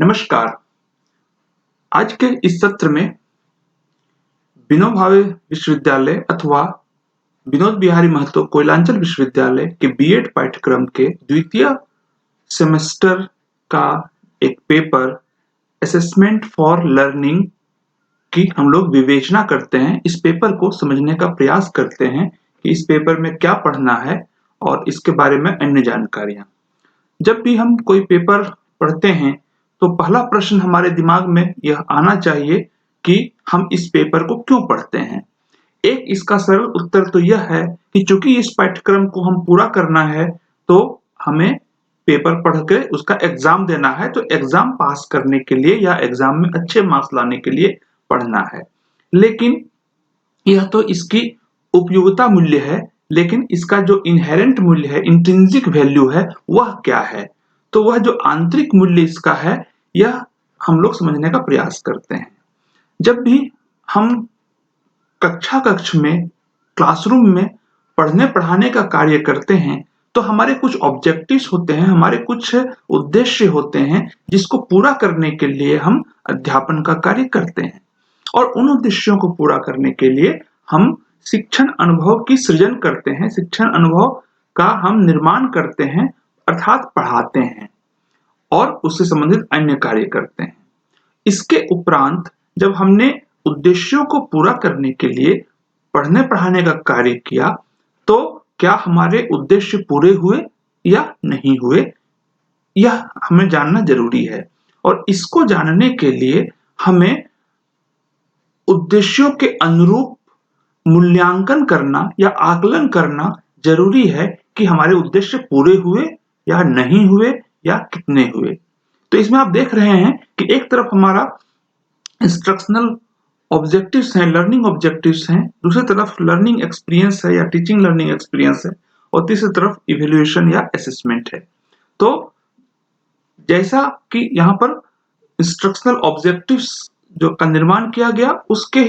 नमस्कार। आज के इस सत्र में विनोबा भावे विश्वविद्यालय अथवा विनोद बिहारी महतो कोयलांचल विश्वविद्यालय के बीएड पाठ्यक्रम के द्वितीय सेमेस्टर का एक पेपर असेसमेंट फॉर लर्निंग की हम लोग विवेचना करते हैं। इस पेपर को समझने का प्रयास करते हैं कि इस पेपर में क्या पढ़ना है और इसके बारे में अन्य जानकारियां। जब भी हम कोई पेपर पढ़ते हैं तो पहला प्रश्न हमारे दिमाग में यह आना चाहिए कि हम इस पेपर को क्यों पढ़ते हैं। एक इसका सरल उत्तर तो यह है कि चूंकि इस पाठ्यक्रम को हम पूरा करना है तो हमें पेपर पढ़ के उसका एग्जाम देना है, तो एग्जाम पास करने के लिए या एग्जाम में अच्छे मार्क्स लाने के लिए पढ़ना है। लेकिन यह तो इसकी उपयोगिता मूल्य है, लेकिन इसका जो इनहेरेंट मूल्य है, इंट्रिंसिक वैल्यू है, वह क्या है? तो वह जो आंतरिक मूल्य इसका है, यह हम लोग समझने का प्रयास करते हैं। जब भी हम कक्ष में, क्लासरूम में पढ़ने पढ़ाने का कार्य करते हैं तो हमारे कुछ ऑब्जेक्टिव्स होते हैं, हमारे कुछ उद्देश्य होते हैं जिसको पूरा करने के लिए हम अध्यापन का कार्य करते हैं। और उन उद्देश्यों को पूरा करने के लिए हम शिक्षण अनुभव की सृजन करते हैं, शिक्षण अनुभव का हम निर्माण करते हैं, अर्थात पढ़ाते हैं और उससे संबंधित अन्य कार्य करते हैं। इसके उपरांत जब हमने उद्देश्यों को पूरा करने के लिए पढ़ने पढ़ाने का कार्य किया तो क्या हमारे उद्देश्य पूरे हुए या नहीं हुए, यह हमें जानना जरूरी है। और इसको जानने के लिए हमें उद्देश्यों के अनुरूप मूल्यांकन करना या आकलन करना जरूरी है कि हमारे उद्देश्य पूरे हुए या नहीं हुए या कितने हुए। तो इसमें आप देख रहे हैं कि एक तरफ हमारा इंस्ट्रक्शनल ऑब्जेक्टिव्स हैं, लर्निंग ऑब्जेक्टिव्स हैं, दूसरी तरफ लर्निंग एक्सपीरियंस है या टीचिंग लर्निंग एक्सपीरियंस है और तीसरी तरफ इवैल्यूएशन या असेसमेंट है। तो जैसा कि यहाँ पर इंस्ट्रक्शनल ऑब्जेक्टिव्स जो का निर्माण किया गया उसके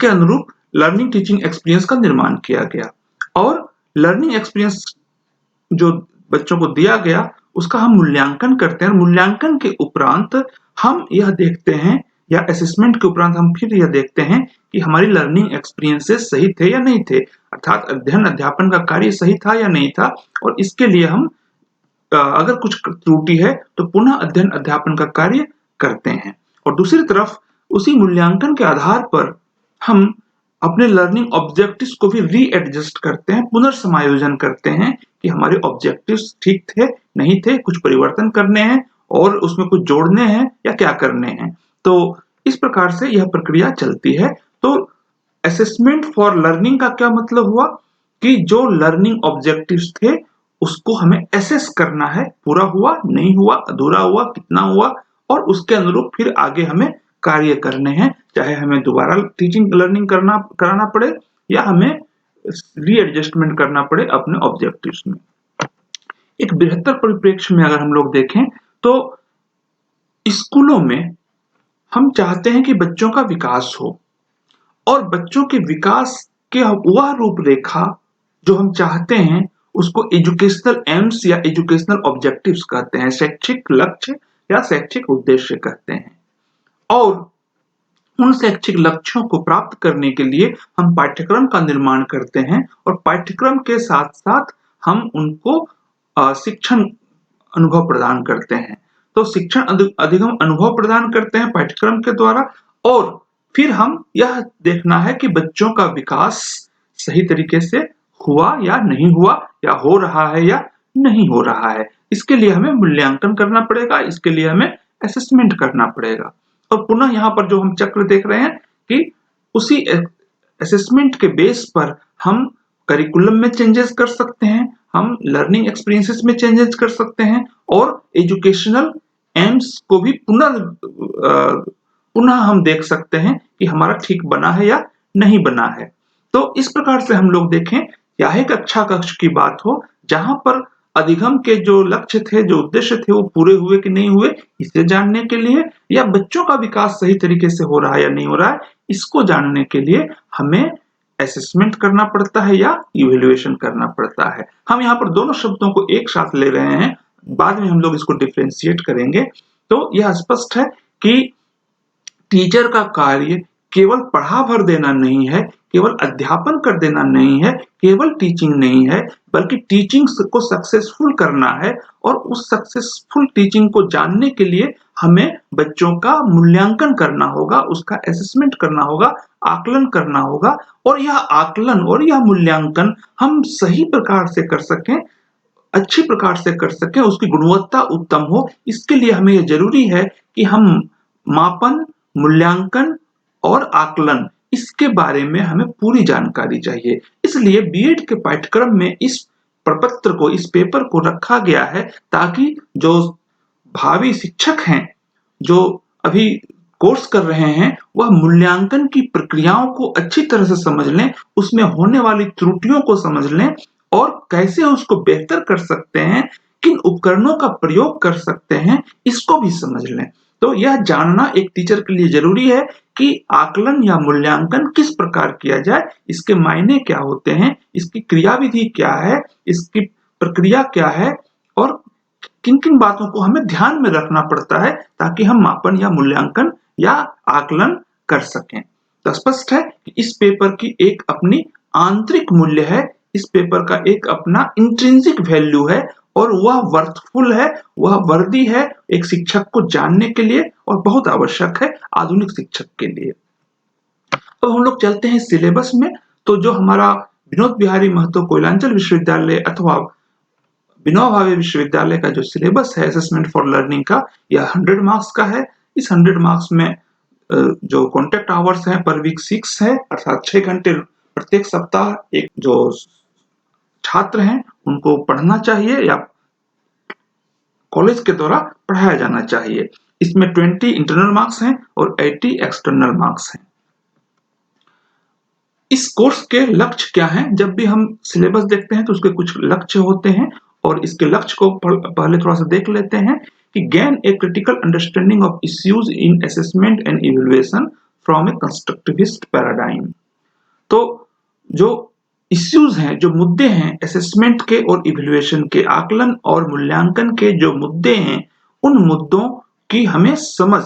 अनुरूप लर्निंग टीचिंग एक्सपीरियंस का निर्माण किया गया और लर्निंग एक्सपीरियंस जो बच्चों को दिया गया उसका हम मूल्यांकन करते हैं। मूल्यांकन के उपरांत हम यह देखते हैं या असेसमेंट के उपरांत हम फिर यह देखते हैं कि हमारी लर्निंग एक्सपीरियंसेस सही थे या नहीं थे, अर्थात अध्ययन अध्यापन का कार्य सही था या नहीं था। और इसके लिए हम अगर कुछ त्रुटि है तो पुनः अध्ययन अध्यापन का कार्य करते हैं। और दूसरी तरफ उसी मूल्यांकन के आधार पर हम अपने लर्निंग ऑब्जेक्टिव्स को भी रीएडजस्ट करते हैं, पुनर्समायोजन करते हैं कि हमारे ऑब्जेक्टिव्स ठीक थे, नहीं थे, कुछ परिवर्तन करने हैं और उसमें कुछ जोड़ने हैं या क्या करने हैं। तो इस प्रकार से यह प्रक्रिया चलती है। तो असेसमेंट फॉर लर्निंग का क्या मतलब हुआ कि जो लर्निंग ऑब्जेक्टिव्स थे उसको हमें एसेस करना है, पूरा हुआ, नहीं हुआ, अधूरा हुआ, कितना हुआ, और उसके अनुरूप फिर आगे हमें कार्य करने हैं, चाहे हमें दोबारा टीचिंग लर्निंग कराना पड़े या हमें रीएडजस्टमेंट करना पड़े अपने ऑब्जेक्टिव्स में। एक बेहतर परिप्रेक्ष्य में अगर हम लोग देखें तो स्कूलों में हम चाहते हैं कि बच्चों का विकास हो और बच्चों के विकास के वह रूपरेखा जो हम चाहते हैं उसको एजुकेशनल एम्स या एजुकेशनल ऑब्जेक्टिव्स कहते हैं, शैक्षिक लक्ष्य या शैक्षिक उद्देश्य कहते हैं। और उन शैक्षिक लक्ष्यों को प्राप्त करने के लिए हम पाठ्यक्रम का निर्माण करते हैं और पाठ्यक्रम के साथ साथ हम उनको शिक्षण अनुभव प्रदान करते हैं। तो शिक्षण अधिगम अनुभव प्रदान करते हैं पाठ्यक्रम के द्वारा और फिर हम यह देखना है कि बच्चों का विकास सही तरीके से हुआ या नहीं हुआ, या हो रहा है या नहीं हो रहा है। इसके लिए हमें मूल्यांकन करना पड़ेगा, इसके लिए हमें असेसमेंट करना पड़ेगा। और पुनः यहाँ पर जो हम चक्र देख रहे हैं कि उसी असेसमेंट के बेस पर हम करिकुलम में चेंजेस कर सकते हैं, हम लर्निंग एक्सपीरियंसेस में चेंजेस कर सकते हैं और एजुकेशनल एम्स को भी पुनः हम देख सकते हैं कि हमारा ठीक बना है या नहीं बना है। तो इस प्रकार से हम लोग देखें, चाहे कक्ष की बात हो जहां पर अधिगम के जो लक्ष्य थे, जो उद्देश्य थे, वो पूरे हुए कि नहीं हुए, इसे जानने के लिए, या बच्चों का विकास सही तरीके से हो रहा है या नहीं हो रहा है, इसको जानने के लिए हमें असेसमेंट करना पड़ता है या इवैल्यूएशन करना पड़ता है। हम यहाँ पर दोनों शब्दों को एक साथ ले रहे हैं, बाद में हम लोग इसको डिफरेंशिएट करेंगे। तो यह स्पष्ट है कि टीचर का कार्य केवल पढ़ा भर देना नहीं है, केवल अध्यापन कर देना नहीं है, केवल टीचिंग नहीं है, बल्कि टीचिंग को सक्सेसफुल करना है। और उस सक्सेसफुल टीचिंग को जानने के लिए हमें बच्चों का मूल्यांकन करना होगा, उसका असेसमेंट करना होगा, आकलन करना होगा। और यह आकलन और यह मूल्यांकन हम सही प्रकार से कर सकें, अच्छी प्रकार से कर सकें, उसकी गुणवत्ता उत्तम हो, इसके लिए हमें यह जरूरी है कि हम मापन, मूल्यांकन और आकलन, इसके बारे में हमें पूरी जानकारी चाहिए। इसलिए बीएड के पाठ्यक्रम में इस प्रपत्र को, इस पेपर को रखा गया है, ताकि जो भावी शिक्षक हैं, जो अभी कोर्स कर रहे हैं, वह मूल्यांकन की प्रक्रियाओं को अच्छी तरह से समझ लें, उसमें होने वाली त्रुटियों को समझ लें और कैसे उसको बेहतर कर सकते हैं, किन उपकरणों का प्रयोग कर सकते हैं, इसको भी समझ लें। तो यह जानना एक टीचर के लिए जरूरी है कि आकलन या मूल्यांकन किस प्रकार किया जाए, इसके मायने क्या होते हैं, इसकी क्रियाविधि क्या है, इसकी प्रक्रिया क्या है और किन किन बातों को हमें ध्यान में रखना पड़ता है, ताकि हम मापन या मूल्यांकन या आकलन कर सकें। तो स्पष्ट है कि इस पेपर की एक अपनी आंतरिक मूल्य है, इस पेपर का एक अपना इंट्रिंसिक वैल्यू है और वह वर्थफुल है, वह वर्दी है एक शिक्षक को जानने के लिए और बहुत आवश्यक है आधुनिक शिक्षक के लिए। अब हम लोग चलते हैं सिलेबस में। तो जो हमारा विनोद बिहारी महतो कोयलांचल विश्वविद्यालय अथवा विनोबा भावे विश्वविद्यालय का जो सिलेबस है असेसमेंट फॉर लर्निंग का, यह 100 मार्क्स का है। इस 100 मार्क्स में जो कॉन्टेक्ट आवर्स हैं पर वीक 6 है, अर्थात 6 घंटे प्रत्येक सप्ताह एक जो छात्र हैं उनको पढ़ना चाहिए या कॉलेज के द्वारा पढ़ाया जाना चाहिए। इसमें 20 इंटरनल मार्क्स हैं और 80 एक्सटर्नल मार्क्स हैं। इस कोर्स के लक्ष्य क्या हैं? जब भी हम सिलेबस देखते हैं तो उसके कुछ लक्ष्य होते हैं और इसके लक्ष्य को पहले थोड़ा सा देख लेते हैं कि gain a critical understanding of issues in assessment and evaluation from A constructivist paradigm. तो जो इश्यूज हैं, जो मुद्दे हैं असेसमेंट के और इवैल्यूएशन के, आकलन और मूल्यांकन के जो मुद्दे हैं, उन मुद्दों की हमें समझ,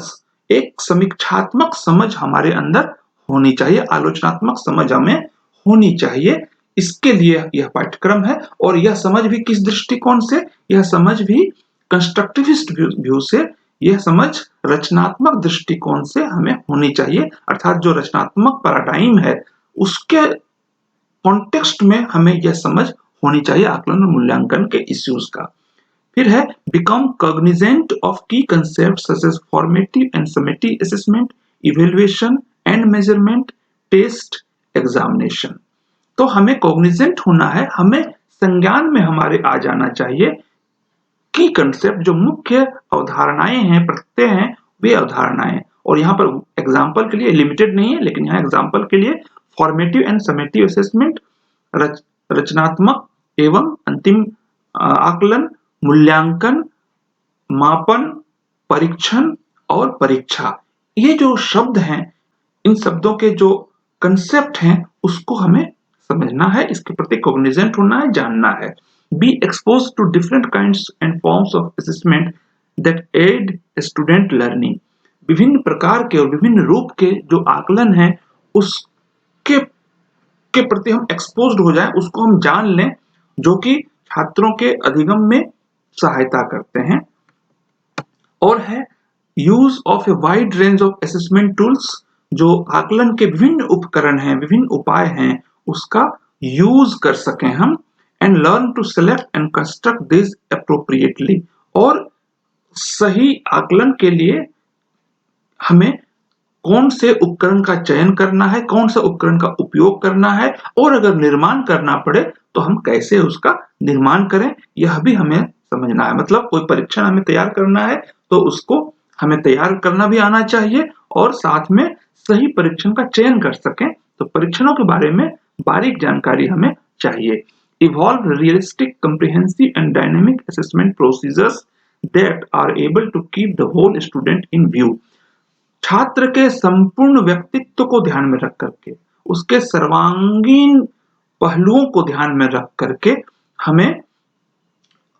एक समीक्षात्मक समझ हमारे अंदर होनी चाहिए, आलोचनात्मक समझ हमें होनी चाहिए। इसके लिए यह पाठ्यक्रम है और यह समझ भी किस दृष्टिकोण से, यह समझ भी कंस्ट्रक्टिविस्ट व्यू से, यह समझ रचनात्मक दृष्टिकोण से हमें होनी चाहिए। अर्थात जो रचनात्मक पैराडाइम है उसके कॉन्टेक्स्ट में हमें यह समझ होनी चाहिए आकलन और मूल्यांकन के इश्यूज का। फिर है बिकम कॉग्निजेंट ऑफ की concept such as formative and summative assessment, evaluation and measurement, test, examination. तो हमें कॉग्निजेंट होना है, हमें संज्ञान में हमारे आ जाना चाहिए की कंसेप्ट, जो मुख्य अवधारणाएं हैं, प्रत्यय हैं, वे अवधारणाएं। और यहाँ पर एग्जाम्पल के लिए लिमिटेड नहीं है, लेकिन यहाँ एग्जाम्पल के लिए फॉर्मेटिव एंड समेटिव असेसमेंट, रचनात्मक एवं अंतिम आकलन, मूल्यांकन, मापन, परीक्षण और परीक्षा, ये जो शब्द हैं, इन शब्दों के जो कंसेप्ट हैं उसको हमें समझना है, इसके प्रति कॉग्निजेंट होना है, जानना है। Be expose to different kinds and forms of assessment that aid student learning. विभिन्न प्रकार के और विभिन्न रूप के जो आकलन हैं उसके के प्रति हम एक्सपोज्ड हो जाएं, उसको हम जान लें, जो कि छात्रों के अधिगम में सहायता करते हैं। और है use of a wide range of assessment tools, जो आकलन के विभिन्न उपकरण हैं, विभिन्न उपाय हैं, उसका यूज कर सकें हम। And learn to select and construct this appropriately, और सही आकलन के लिए हमें कौन से उपकरण का चयन करना है, कौन सा उपकरण का उपयोग करना है, और अगर निर्माण करना पड़े तो हम कैसे उसका निर्माण करें, यह भी हमें समझना है। मतलब कोई परीक्षण हमें तैयार करना है तो उसको हमें तैयार करना भी आना चाहिए और साथ में सही परीक्षण का चयन कर सकें, तो परीक्षणों के बारे में बारीक जानकारी हमें चाहिए। Evolve realistic, comprehensive and dynamic assessment procedures that are able to keep the whole student in view। छात्र के संपूर्ण व्यक्तित्व को ध्यान में रख करके, उसके सर्वांगीण पहलुओं को ध्यान में रख करके हमें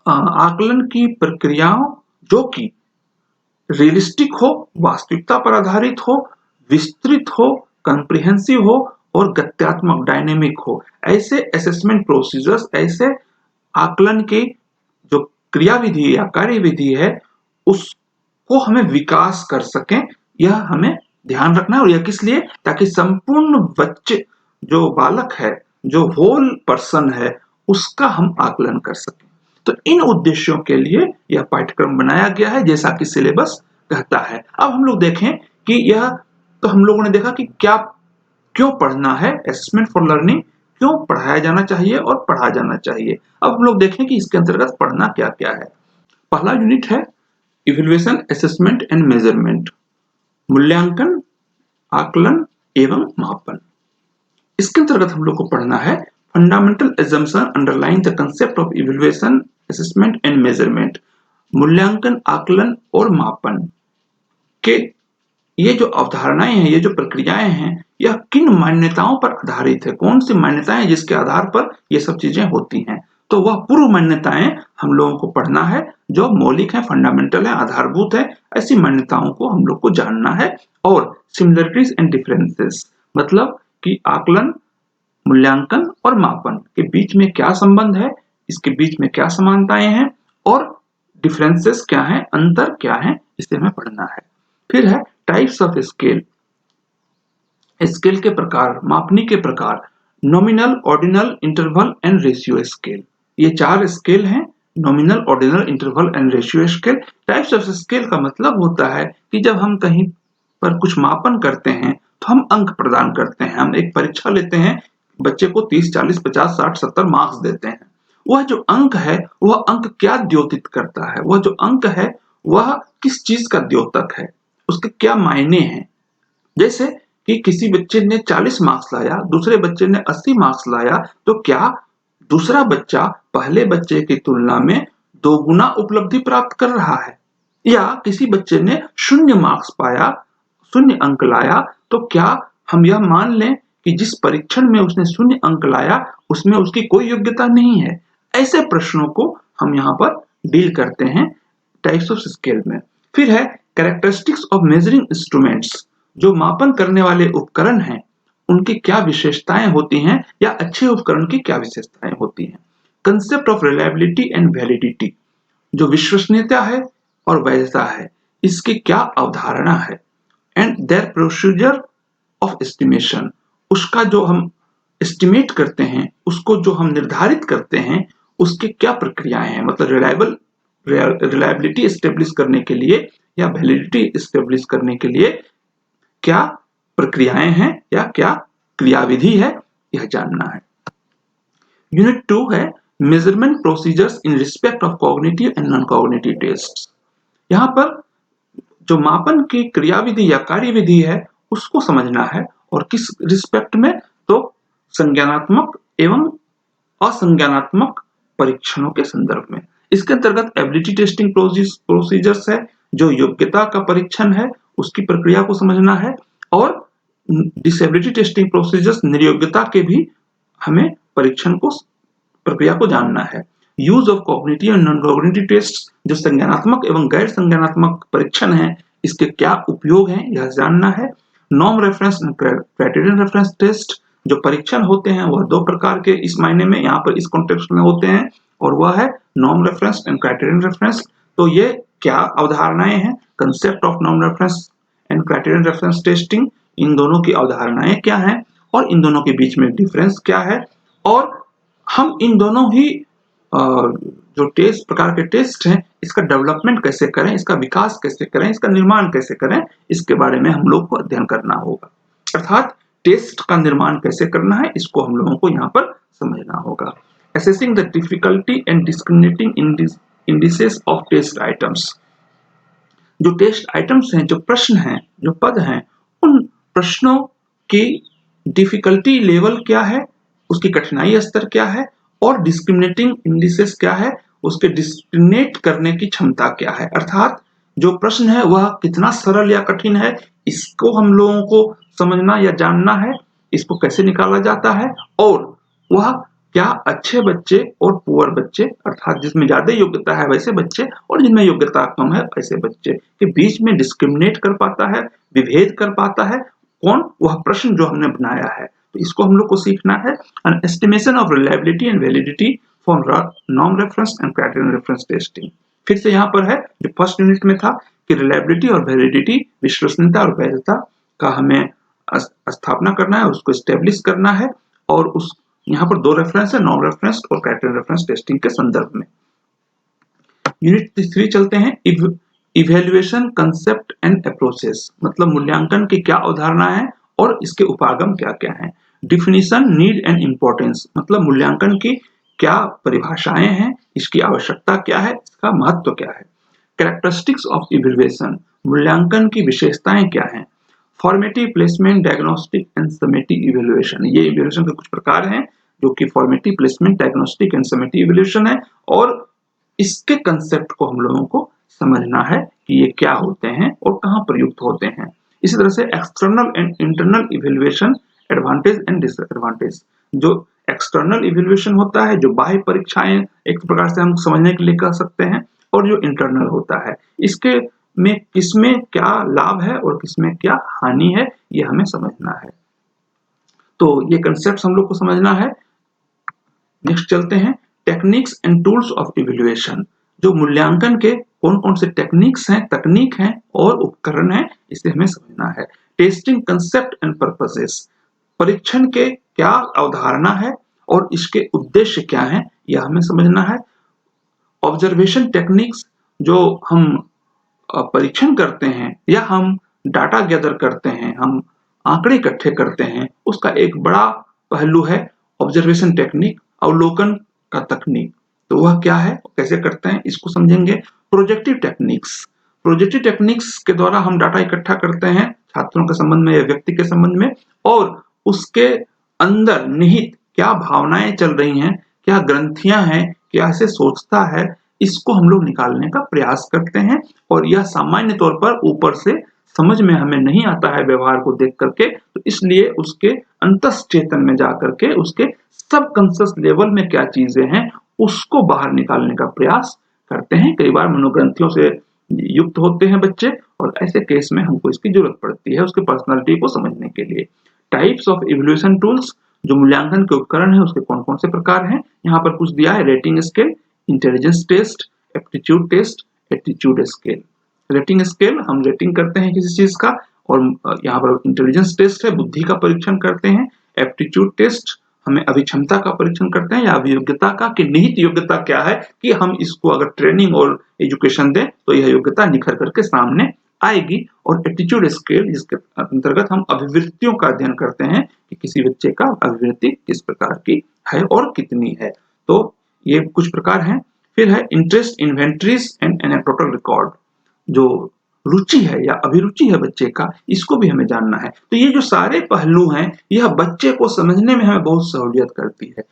आकलन की प्रक्रियाओं जो कि रियलिस्टिक हो, वास्तविकता पर आधारित हो, विस्तृत हो, कॉम्प्रिहेंसिव हो और गत्यात्मक डायनेमिक हो। ऐसे असेसमेंट प्रोसीजर्स, ऐसे आकलन की जो क्रियाविधि या कार्यविधि है, उसको हमें विकास कर सकें, यह हमें ध्यान रखना है। और यह किस लिए? ताकि संपूर्ण बच्चे, जो बालक है, जो होल पर्सन है, उसका हम आकलन कर सकें। तो इन उद्देश्यों के लिए यह पाठ्यक्रम बनाया गया है, जैसा कि सिलेबस कहता है। अब हम लोग देखें कि यह, तो हम लोगों ने देखा कि क्या, क्यों पढ़ना है, असेसमेंट फॉर लर्निंग क्यों पढ़ाया जाना चाहिए और पढ़ा जाना चाहिए। अब हम लोग देखें कि इसके अंतर्गत पढ़ना क्या क्या है। पहला यूनिट है इवैल्यूएशन, असेसमेंट एंड मेजरमेंट, मूल्यांकन, आकलन एवं मापन। इसके अंतर्गत हम लोग को पढ़ना है fundamental assumption underline the concept of evaluation, assessment and measurement. मूल्यांकन, आकलन और मापन के ये जो अवधारणाएं हैं, ये जो प्रक्रियाएं हैं, यह किन मान्यताओं पर आधारित है? कौन सी मान्यताएं जिसके आधार पर ये सब चीजें होती हैं? तो वह पूर्व मान्यताएं हम लोगों को पढ़ना है, जो मौलिक है, फंडामेंटल है, आधारभूत है। ऐसी मान्यताओं को हम लोग को जानना है। और सिमिलरिटीज एंड डिफरेंसेस, मतलब कि आकलन, मूल्यांकन और मापन के बीच में क्या संबंध है, इसके बीच में क्या समानताएं हैं और डिफरेंसेस क्या हैं, अंतर क्या है, इसे हमें पढ़ना है। फिर है टाइप्स ऑफ स्केल, स्केल के प्रकार, मापनी के प्रकार, nominal, ordinal, interval and ratio scale. ये 4 स्केल हैं, nominal, ordinal, interval and ratio scale. Types of scale का मतलब होता है कि जब हम कहीं पर कुछ मापन करते हैं तो हम अंक प्रदान करते हैं, हम एक परीक्षा लेते हैं, बच्चे को 30, 40, 50, 60, 70 मार्क्स देते हैं। वह जो अंक है, वह अंक क्या द्योतित करता है? वह जो अंक है, वह किस चीज का द्योतक है? उसके क्या मायने हैं? जैसे कि किसी बच्चे ने 40 मार्क्स लाया, दूसरे बच्चे ने 80 मार्क्स लाया, तो क्या दूसरा बच्चा पहले बच्चे की तुलना में 2 गुना उपलब्धि प्राप्त कर रहा है? या किसी बच्चे ने 0 मार्क्स पाया, 0 अंक लाया, तो क्या हम यह मान लें कि जिस परीक्षण में उसने 0 अंक लाया, उसमें उसकी कोई योग्यता नहीं है? ऐसे प्रश्नों को हम यहाँ पर डील करते हैं टाइप्स ऑफ स्केल में। फिर है कैरेक्टरिस्टिक्स ऑफ मेजरिंग इंस्ट्रूमेंट्स, जो मापन करने वाले उपकरण हैं, उनकी क्या विशेषताएं होती हैं, या अच्छे उपकरण की क्या विशेषताएं होती हैं। Concept of reliability and validity, जो विश्वसनीयता है और वैधता है, इसकी क्या अवधारणा है। And their procedure of estimation, उसका जो हम एस्टिमेट करते हैं, उसको जो हम निर्धारित करते हैं, उसकी क्या प्रक्रियाएं हैं। मतलब रिलायबिलिटी एस्टेब्लिश करने के लिए या वैलिडिटी एस्टेब्लिश करने के लिए क्या प्रक्रियाएं हैं या क्या क्रियाविधि है, यह जानना है। यूनिट 2 है measurement procedures in respect of cognitive and non cognitive test. यहाँ पर जो मापन की क्रियाविधि या कार्यविधि है, उसको समझना है। और किस रिस्पेक्ट में? तो संज्ञानात्मक एवं असंज्ञानात्मक परीक्षणों के संदर्भ में। इसके अंतर्गत एबिलिटी टेस्टिंग प्रोसीजर्स है, जो योग्यता का परीक्षण है, उसकी प्रक्रिया को समझना है। और डिसेबिलिटी टेस्टिंग प्रोसीजर्स, निर्योग्यता के भी हमें परीक्षण को, प्रक्रिया को जानना है। Use of cognitive and non cognitive test, जो संज्ञानात्मक एवं गैर संज्ञानात्मक परीक्षण है, इसके क्या उपयोग हैं, यह जानना है। Norm reference and criterion reference test, जो परीक्षण होते हैं वह 2 प्रकार के इस मायने में, यहाँ पर इस कॉन्टेक्स्ट में होते हैं, और वह है norm reference and criterion reference. तो ये क्या अवधारणाएं हैं? Concept of norm reference and criterion reference testing, इन दोनों की अवधारणाएं क्या हैं और इन दोनों के बीच में डिफरेंस क्या है, और हम इन दोनों ही जो टेस्ट प्रकार के टेस्ट हैं, इसका डेवलपमेंट कैसे करें, इसका विकास कैसे करें, इसका निर्माण कैसे करें, इसके बारे में हम लोग को अध्ययन करना होगा। अर्थात टेस्ट का निर्माण कैसे करना है, इसको हम लोगों को यहाँ पर समझना होगा। Assessing the difficulty and discriminating indices of test items, जो टेस्ट आइटम्स हैं, जो प्रश्न हैं, जो पद हैं, उन प्रश्नों की डिफिकल्टी लेवल क्या है, उसकी कठिनाई स्तर क्या है, और डिस्क्रिमिनेटिंग इंडिसेस क्या है, उसके डिस्क्रिमिनेट करने की क्षमता क्या है। अर्थात जो प्रश्न है वह कितना सरल या कठिन है, इसको हम लोगों को समझना या जानना है, इसको कैसे निकाला जाता है, और वह क्या अच्छे बच्चे और पुअर बच्चे, अर्थात जिसमें ज्यादा योग्यता है वैसे बच्चे और जिनमें योग्यता कम है वैसे बच्चे के बीच में डिस्क्रिमिनेट कर पाता है, विभेद कर पाता है कौन? वह प्रश्न जो हमने बनाया है। तो इसको हम लोग को सीखना है। An estimation of reliability and validity for norm reference and criterion reference testing. फिर से यहाँ पर है जो फर्स्ट यूनिट में था कि रिलायबिलिटी और वैलिडिटी, विश्वसनीयता और वैधता का हमें स्थापना करना है, उसको स्टेब्लिश करना है। और उस यहाँ पर दो रेफरेंस है, नॉन रेफरेंस और क्राइटेरियन रेफरेंस टेस्टिंग के संदर्भ में। यूनिट 3 चलते हैं, इवेल्युएशन कंसेप्ट एंड अप्रोचेस, मतलब मूल्यांकन की क्या अवधारणा है और इसके उपागम क्या क्या हैं। डिफिनीशन, नीड एंड इंपॉर्टेंस, मतलब मूल्यांकन की क्या परिभाषाएं हैं, इसकी आवश्यकता क्या है, इसका महत्व क्या है। कैरेक्टरिस्टिक्स ऑफ इवेल्युएशन, मूल्यांकन की विशेषताएं क्या हैं। Formative, placement, diagnostic and summative evaluation, ये इवेल्युएशन के कुछ प्रकार हैं जो कि formative, placement, diagnostic and summative evaluation है। और इसके कंसेप्ट को हम लोगों को समझना है कि ये क्या होते हैं और कहाँ प्रयुक्त होते हैं। इसी तरह से external and internal evaluation, advantage and disadvantage. जो एक्सटर्नल इवेल्युएशन होता है, जो बाह्य परीक्षाएं एक प्रकार से हम समझने के लिए कह सकते हैं, और जो इंटरनल होता है, इसके में किसमें क्या लाभ है और किसमें क्या हानि है, ये हमें समझना है। तो ये कंसेप्ट हम लोग को समझना है। नेक्स्ट चलते हैं, techniques and tools of evaluation. जो मूल्यांकन के कौन कौन से टेक्निक्स हैं, तकनीक हैं और उपकरण हैं, इसे हमें समझना है। टेस्टिंग कंसेप्ट एंड पर्पसेस, परीक्षण के क्या अवधारणा है और इसके उद्देश्य क्या हैं, यह हमें समझना है। ऑब्जर्वेशन टेक्निक्स, जो हम परीक्षण करते हैं या हम डाटा गैदर करते हैं, हम आंकड़े इकट्ठे करते हैं, उसका एक बड़ा पहलू है ऑब्जर्वेशन टेक्निक, अवलोकन का तकनीक। तो वह क्या है, कैसे करते हैं, इसको समझेंगे। प्रोजेक्टिव टेक्निक्स, प्रोजेक्टिव टेक्निक्स के द्वारा हम डाटा इकट्ठा करते हैं छात्रों के संबंध में या व्यक्ति के संबंध में, और उसके अंदर निहित क्या भावनाएं चल रही हैं, क्या ग्रंथियां हैं, क्या ऐसे सोचता है, इसको हम लोग निकालने का प्रयास करते हैं। और यह सामान्य तौर पर ऊपर से समझ में हमें नहीं आता है व्यवहार को देख करके, तो इसलिए उसके अंतश्चेतन में जाकर के उसके सबकॉन्शियस लेवल में क्या चीजें हैं उसको बाहर निकालने का प्रयास करते हैं। कई बार मनोग्रंथियों से युक्त होते हैं बच्चे, और ऐसे केस में हमको इसकी जरूरत पड़ती है उसके पर्सनालिटी को समझने के लिए। टाइप्स ऑफ इवैल्यूएशन टूल्स, जो मूल्यांकन के उपकरण हैं उसके कौन कौन से प्रकार हैं, यहाँ पर कुछ दिया है। Rating scale, intelligence test, aptitude test, aptitude scale. Rating scale, हम रेटिंग करते हैं किसी चीज का, और यहाँ पर इंटेलिजेंस टेस्ट है, बुद्धि का परीक्षण करते हैं। एप्टीट्यूड टेस्ट हमें अभिक्षमता का परीक्षण करते हैं या अभियोग्यता का, कि निहित योग्यता क्या है, कि हम इसको अगर ट्रेनिंग और एजुकेशन दें तो यह योग्यता निखर करके सामने आएगी। और एप्टीट्यूड स्केल, जिसके अंतर्गत हम अभिवृत्तियों का अध्ययन करते हैं कि किसी बच्चे का अभिवृत्ति किस प्रकार की है और कितनी है। तो ये कुछ प्रकार हैं। फिर है interest, inventories and anecdotal record, जो रुचि है या अभिरुचि है बच्चे का, इसको भी हमें जानना है। तो ये जो सारे पहलू हैं, यह बच्चे को समझने में हमें बहुत सहूलियत करती है।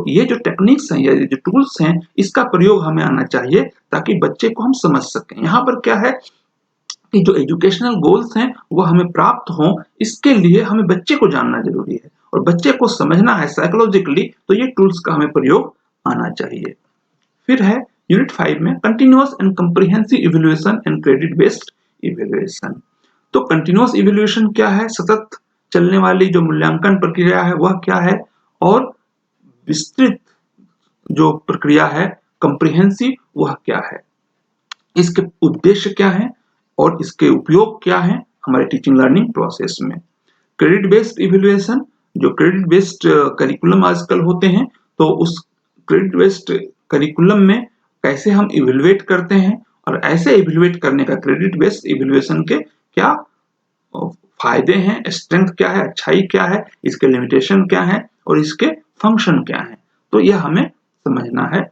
ये जो टेक्निक्स हैं या ये जो टूल्स हैं, इसका प्रयोग हमें आना चाहिए ताकि बच्चे को हम समझ सकें। यहाँ पर क्या है कि जो एजुकेशनल गोल्स हैं वो हमें प्राप्त हों, इसके लिए हमें बच्चे को जानना जरूरी है और बच्चे को समझना है साइकोलॉजिकली, तो ये टूल्स का हमें प्रयोग आना चाहिए। फिर है यूनिट 5 में continuous and comprehensive evaluation and credit based evaluation. तो कंटिन्यूअस इवैल्यूएशन क्या है, सतत चलने वाली जो मूल्यांकन प्रक्रिया है वह क्या है, और विस्तृत जो प्रक्रिया है कंप्रिहेंसिव वह क्या है, इसके उद्देश्य क्या है और इसके उपयोग क्या है हमारे टीचिंग लर्निंग प्रोसेस में। क्रेडिट बेस्ड इवैल्यूएशन, जो क्रेडिट बेस्ड करिकुलम आजकल होते हैं, तो उस क्रेडिट बेस्ड करिकुलम में कैसे हम इवैल्यूएट करते हैं, और ऐसे इवैल्यूएट करने का क्रेडिट बेस्ड इवैल्यूएशन के क्या फायदे हैं, स्ट्रेंथ क्या है, अच्छाई क्या है, इसके लिमिटेशन क्या है और इसके फंक्शन क्या है, तो यह हमें समझना है।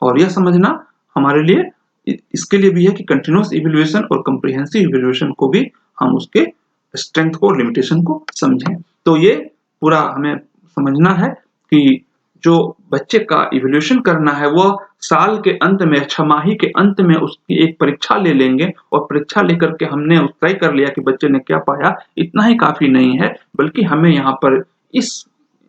और यह समझना हमारे लिए इसके लिए भी है कि कंटिन्यूअस इवैल्यूएशन और कंप्रिहेंसिव इवैल्यूएशन को भी हम उसके स्ट्रेंथ को और लिमिटेशन को समझें। तो ये पूरा हमें समझना है कि जो बच्चे का इवैल्यूएशन करना है वह साल के अंत में, छमाही के अंत में उसकी एक परीक्षा ले लेंगे, और परीक्षा लेकर के हमने तय कर लिया कि बच्चे ने क्या पाया, इतना ही काफी नहीं है, बल्कि हमें यहाँ पर इस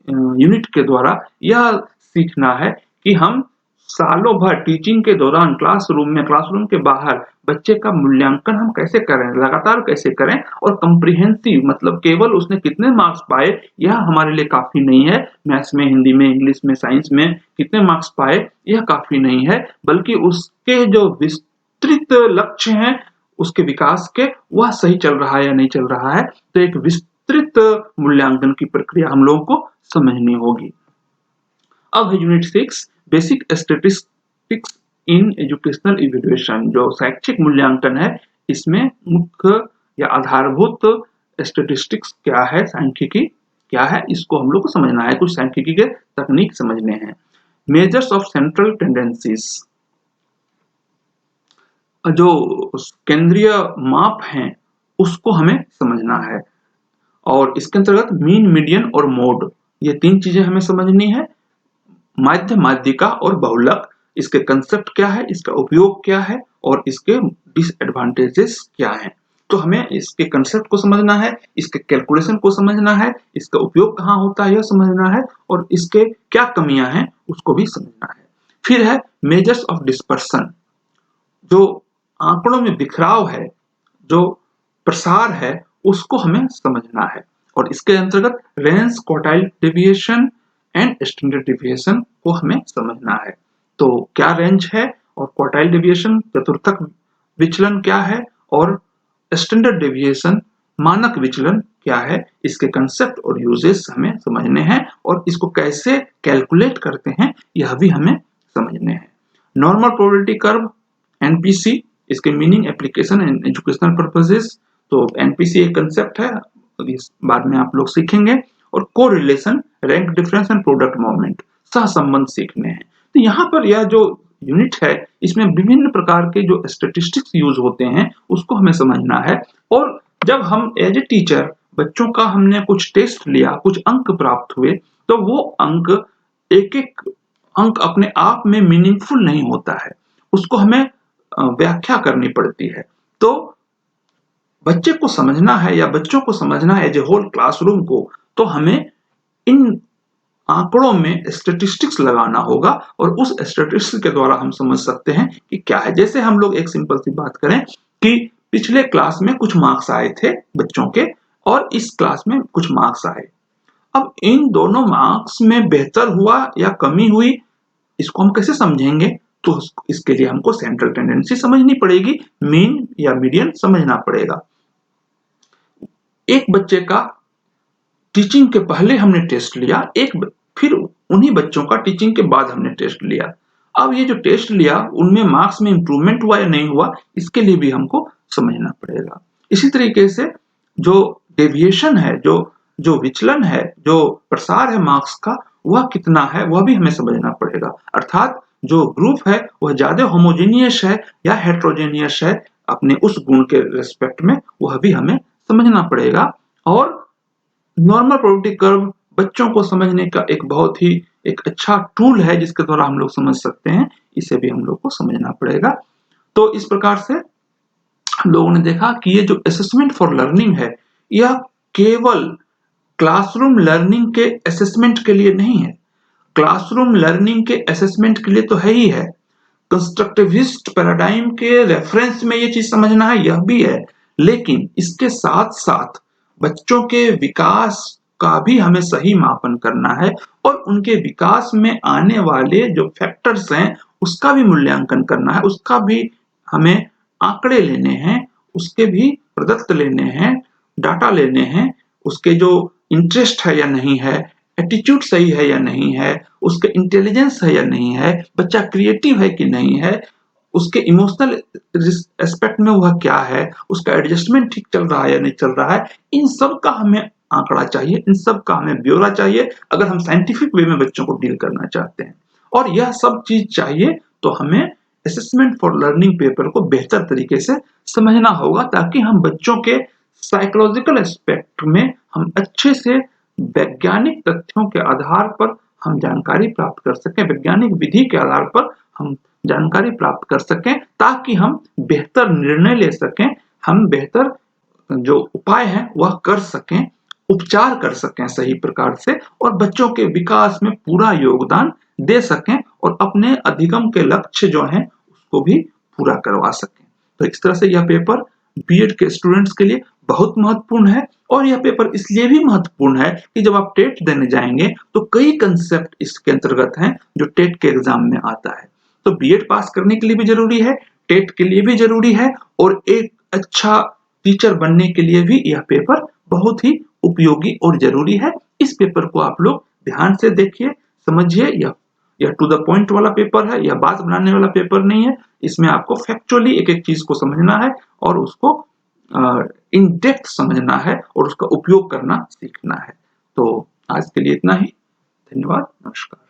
यूनिट के द्वारा यह सीखना है कि हम सालों भर टीचिंग के दौरान क्लासरूम में, क्लासरूम के बाहर बच्चे का मूल्यांकन हम कैसे करें, लगातार कैसे करें, और कॉम्प्रिहेंसिव मतलब केवल उसने कितने मार्क्स पाए यह हमारे लिए काफी नहीं है। मैथ्स में, हिंदी में, इंग्लिश में, साइंस में कितने मार्क्स पाए यह काफी नहीं है, बल्कि उसके जो विस्तृत लक्ष्य हैं उसके विकास के, वह सही चल रहा है या नहीं चल रहा है। तो एक विस्तृत मूल्यांकन की प्रक्रिया हम लोगों को समझनी होगी। अब है unit 6 basic statistics in educational evaluation. जो शैक्षिक मूल्यांकन है इसमें मुख्य या आधारभूत स्टैटिस्टिक्स क्या है, सांख्यिकी क्या है, इसको हम लोग को समझना है। कुछ सांख्यिकी के तकनीक समझने हैं। मेजर्स ऑफ सेंट्रल टेंडेंसीज, जो केंद्रीय माप हैं उसको हमें समझना है। और इसके अंतर्गत मीन, मीडियन और मोड, ये 3 चीजें हमें समझनी है। माध्य, माध्यिका और बहुलक, इसके कंसेप्ट क्या है, इसका उपयोग क्या है और इसके डिसएडवांटेजेस क्या हैं। तो हमें इसके कंसेप्ट को समझना है, इसके कैलकुलेशन को समझना है, इसका उपयोग कहाँ होता है यह समझना है, और इसके क्या कमियां हैं उसको भी समझना है। फिर है मेजर्स ऑफ डिस्पर्सन, जो आंकड़ों में बिखराव है, जो प्रसार है, उसको हमें समझना है। और इसके अंतर्गत range, quartile deviation and standard deviation को हमें समझना है। तो क्या रेंज है और क्वार्टाइल डेविएशन चतुर्थक विचलन क्या है, और स्टैंडर्ड डेविएशन मानक विचलन क्या है, इसके कंसेप्ट और यूजेस हमें समझने हैं, और इसको कैसे कैलकुलेट करते हैं यह भी हमें समझने हैं। नॉर्मल प्रोबेबिलिटी कर्व, एनपीसी, इसके meaning, application and educational purposes. तो एनपीसी एक कंसेप्ट है, इस बाद में आप लोग सीखेंगे। और correlation, rank difference and product movement, सहसंबंध सीखने हैं। तो यहाँ पर यह जो यूनिट है इसमें विभिन्न प्रकार के जो स्टैटिस्टिक्स यूज होते हैं उसको हमें समझना है। और जब हम एज ए टीचर बच्चों का हमने कुछ टेस्ट लिया, कुछ अंक प्राप्त हुए, तो वो अंक, एक एक अंक अपने आप में मीनिंगफुल नहीं होता है, उसको हमें व्याख्या करनी पड़ती है। तो बच्चे को समझना है या बच्चों को समझना है एज ए होल क्लासरूम को, तो हमें इन आंकड़ों में स्टैटिस्टिक्स लगाना होगा, और उस स्टैटिस्टिक्स के द्वारा हम समझ सकते हैं कि क्या है। जैसे हम लोग एक सिंपल सी बात करें कि पिछले क्लास में कुछ मार्क्स आए थे बच्चों के, और इस क्लास में कुछ मार्क्स आए। अब इन दोनों मार्क्स में बेहतर हुआ या कमी हुई, इसको हम कैसे समझेंगे? तो इसके लिए हमको सेंट्रल टेंडेंसी समझनी पड़ेगी, मीन या मीडियन समझना पड़ेगा। एक बच्चे का टीचिंग के पहले हमने टेस्ट लिया, फिर उन्हीं बच्चों का टीचिंग के बाद हमने टेस्ट लिया। अब ये जो टेस्ट लिया उनमें मार्क्स में इंप्रूवमेंट हुआ या नहीं हुआ, इसके लिए भी हमको समझना पड़ेगा। इसी तरीके से जो डेविएशन है, जो जो विचलन है, जो प्रसार है मार्क्स का, वह कितना है वह भी हमें समझना पड़ेगा। अर्थात जो ग्रुप है वह ज्यादा होमोजेनियस है या हेट्रोजेनियस है अपने उस गुण के रेस्पेक्ट में, वह भी हमें समझना पड़ेगा। और नॉर्मल प्रोबेबिलिटी कर्व बच्चों को समझने का एक बहुत ही एक अच्छा टूल है जिसके द्वारा हम लोग समझ सकते हैं, इसे भी हम लोग को समझना पड़ेगा। तो इस प्रकार से हम लोगों ने देखा कि ये जो असेसमेंट फॉर लर्निंग है यह केवल क्लासरूम लर्निंग के असेसमेंट के लिए नहीं है। क्लासरूम लर्निंग के असेसमेंट के लिए तो है ही है, कंस्ट्रक्टिविस्ट पैराडाइम के रेफरेंस में ये चीज समझना है यह भी है, लेकिन इसके साथ साथ बच्चों के विकास का भी हमें सही मापन करना है, और उनके विकास में आने वाले जो फैक्टर्स हैं उसका भी मूल्यांकन करना है, उसका भी हमें आंकड़े लेने हैं, उसके भी प्रदत्त लेने हैं, डाटा लेने हैं, उसके जो इंटरेस्ट है या नहीं है, एटीट्यूड सही है या नहीं है, उसके इंटेलिजेंस है या नहीं है, बच्चा क्रिएटिव है कि नहीं है, उसके इमोशनल एस्पेक्ट में वह क्या है, उसका एडजस्टमेंट ठीक चल रहा है या नहीं चल रहा है, इन सब का हमें आंकड़ा चाहिए, इन सब का हमें ब्यौरा चाहिए अगर हम साइंटिफिक वे में बच्चों को डील करना चाहते हैं। और यह सब चीज चाहिए तो हमें असेसमेंट फॉर लर्निंग पेपर को बेहतर तरीके से समझना होगा, ताकि हम बच्चों के साइकोलॉजिकल एस्पेक्ट में हम अच्छे से वैज्ञानिक तथ्यों के आधार पर हम जानकारी प्राप्त कर सकें, वैज्ञानिक विधि के आधार पर हम जानकारी प्राप्त कर सकें, ताकि हम बेहतर निर्णय ले सकें, हम बेहतर जो उपाय हैं वह कर सकें उपचार कर सकें सही प्रकार से और बच्चों के विकास में पूरा योगदान दे सकें और अपने अधिगम के लक्ष्य जो हैं उसको भी पूरा करवा सकें। तो इस तरह से यह पेपर बीएड के स्टूडेंट्स के लिए बहुत महत्वपूर्ण है और यह पेपर इसलिए भी महत्वपूर्ण है कि जब आप टेट देने जाएंगे तो कई कंसेप्ट इसके अंतर्गत हैं जो टेट के एग्जाम में आता है। तो बीएड पास करने के लिए भी जरूरी है, टेट के लिए भी जरूरी है और एक अच्छा टीचर बनने के लिए भी यह पेपर बहुत ही उपयोगी और जरूरी है। इस पेपर को आप लोग ध्यान से देखिए, समझिए। यह टू द पॉइंट वाला पेपर है, यह बात बनाने वाला पेपर नहीं है। इसमें आपको फैक्चुअली एक एक चीज को समझना है और उसको इन डेप्थ समझना है और उसका उपयोग करना सीखना है। तो आज के लिए इतना ही। धन्यवाद, नमस्कार।